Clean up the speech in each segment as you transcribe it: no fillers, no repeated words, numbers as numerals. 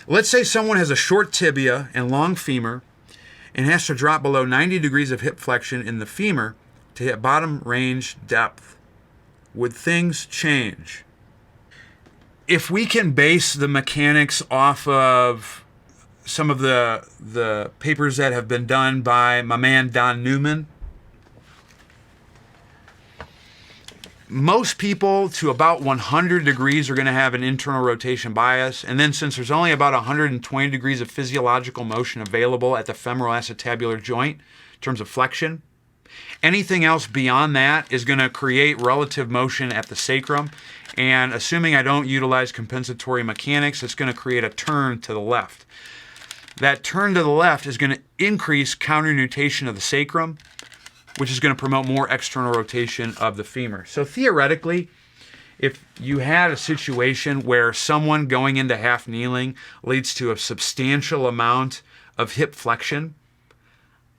Let's say someone has a short tibia and long femur and has to drop below 90 degrees of hip flexion in the femur to hit bottom range depth. Would things change? If we can base the mechanics off of some of the papers that have been done by my man Don Newman, most people to about 100 degrees are going to have an internal rotation bias. And then since there's only about 120 degrees of physiological motion available at the femoral acetabular joint in terms of flexion, anything else beyond that is going to create relative motion at the sacrum. And assuming I don't utilize compensatory mechanics, it's going to create a turn to the left. That turn to the left is going to increase counternutation of the sacrum, which is going to promote more external rotation of the femur. So theoretically, if you had a situation where someone going into half kneeling leads to a substantial amount of hip flexion,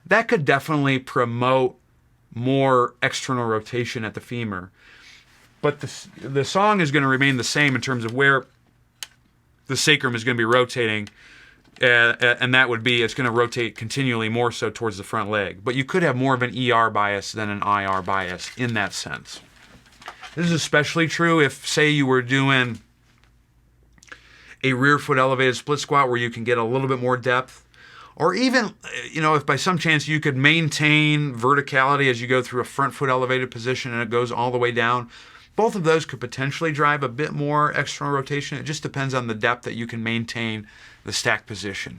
that could definitely promote more external rotation at the femur. But the song is going to remain the same in terms of where the sacrum is going to be rotating, and that would be, it's going to rotate continually more so towards the front leg. But you could have more of an ER bias than an IR bias in that sense. This is especially true if, say, you were doing a rear foot elevated split squat where you can get a little bit more depth. Or even, if by some chance you could maintain verticality as you go through a front foot elevated position and it goes all the way down. Both of those could potentially drive a bit more external rotation. It just depends on the depth that you can maintain the stack position.